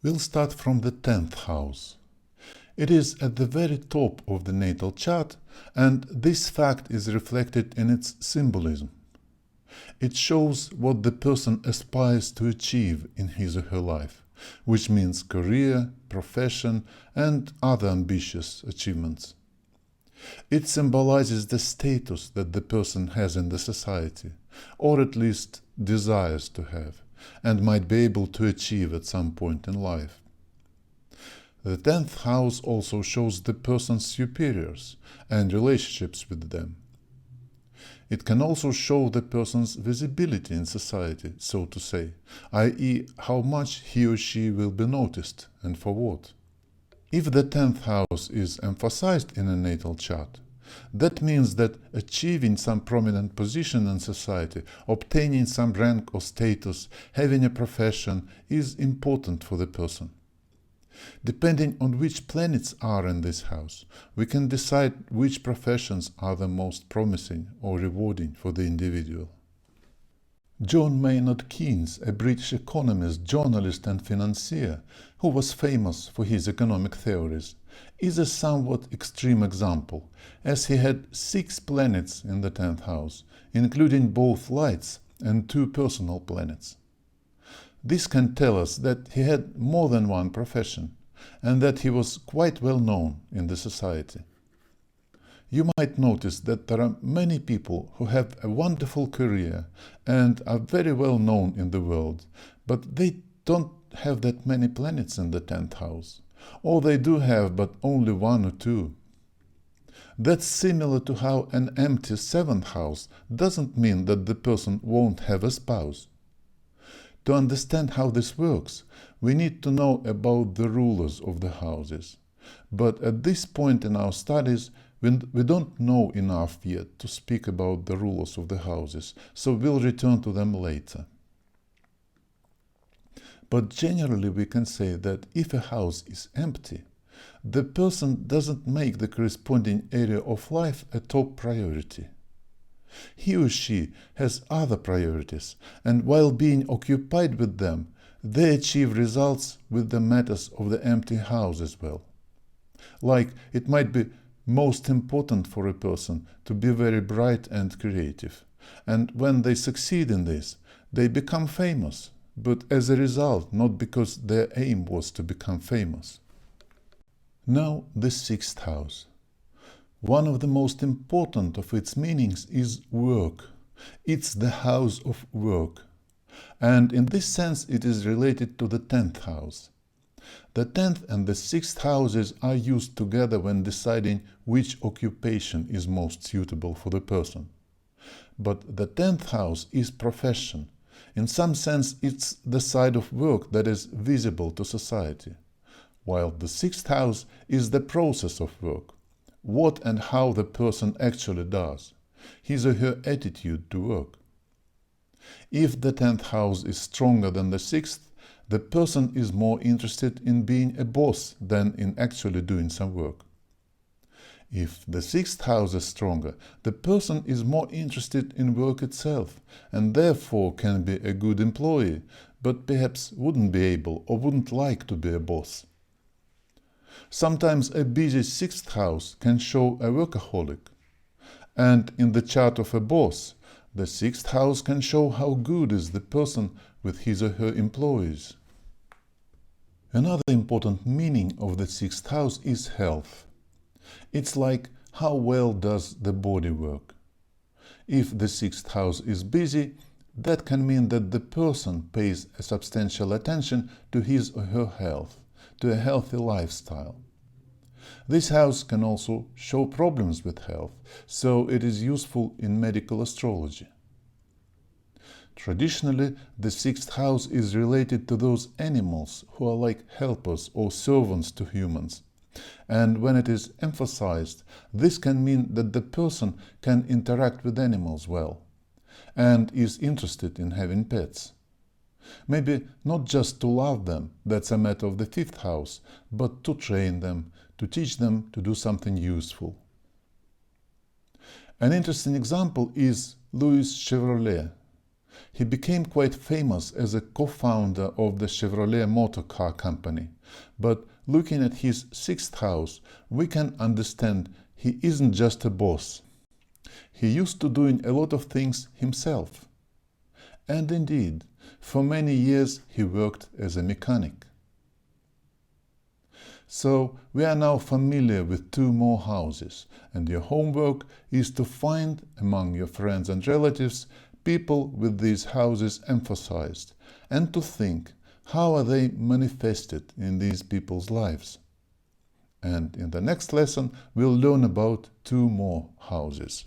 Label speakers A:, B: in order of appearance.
A: We'll start from the 10th house. It is at the very top of the natal chart, and this fact is reflected in its symbolism. It shows what the person aspires to achieve in his or her life, which means career, profession, and other ambitious achievements. It symbolizes the status that the person has in the society, or at least desires to have, and might be able to achieve at some point in life. The 10th house also shows the person's superiors and relationships with them. It can also show the person's visibility in society, so to say, i.e., how much he or she will be noticed and for what. If the 10th house is emphasized in a natal chart, that means that achieving some prominent position in society, obtaining some rank or status, having a profession is important for the person. Depending on which planets are in this house, we can decide which professions are the most promising or rewarding for the individual. John Maynard Keynes, a British economist, journalist and financier, who was famous for his economic theories, is a somewhat extreme example, as he had 6 planets in the 10th house, including both lights and 2 personal planets. This can tell us that he had more than one profession, and that he was quite well known in the society. You might notice that there are many people who have a wonderful career and are very well known in the world, but they don't have that many planets in the 10th house, or they do have but only 1 or 2. That's similar to how an empty 7th house doesn't mean that the person won't have a spouse. To understand how this works, we need to know about the rulers of the houses. But at this point in our studies, we don't know enough yet to speak about the rulers of the houses, so we'll return to them later. But generally we can say that if a house is empty, the person doesn't make the corresponding area of life a top priority. He or she has other priorities, and while being occupied with them, they achieve results with the matters of the empty house as well. Like, it might be most important for a person to be very bright and creative, and when they succeed in this, they become famous, but as a result, not because their aim was to become famous. Now, the 6th house. One of the most important of its meanings is work. It's the house of work. And in this sense it is related to the 10th house. The 10th and the 6th houses are used together when deciding which occupation is most suitable for the person. But the 10th house is profession. In some sense it's the side of work that is visible to society, while the 6th house is the process of work. What and how the person actually does, his or her attitude to work. If the 10th house is stronger than the 6th, the person is more interested in being a boss than in actually doing some work. If the 6th house is stronger, the person is more interested in work itself, and therefore can be a good employee, but perhaps wouldn't be able or wouldn't like to be a boss. Sometimes a busy 6th house can show a workaholic, and in the chart of a boss, the 6th house can show how good is the person with his or her employees. Another important meaning of the 6th house is health. It's like how well does the body work. If the 6th house is busy, that can mean that the person pays a substantial attention to his or her health, to a healthy lifestyle. This house can also show problems with health, so it is useful in medical astrology. Traditionally, the 6th house is related to those animals who are like helpers or servants to humans. And when it is emphasized, this can mean that the person can interact with animals well, and is interested in having pets. Maybe not just to love them, that's a matter of the 5th house, but to train them, to teach them to do something useful. An interesting example is Louis Chevrolet. He became quite famous as a co-founder of the Chevrolet motor car company, but looking at his sixth house, we can understand he isn't just a boss. He used to doing a lot of things himself. And indeed, for many years he worked as a mechanic. So we are now familiar with two more houses, and your homework is to find among your friends and relatives people with these houses emphasized, and to think how are they manifested in these people's lives. And in the next lesson we'll learn about two more houses.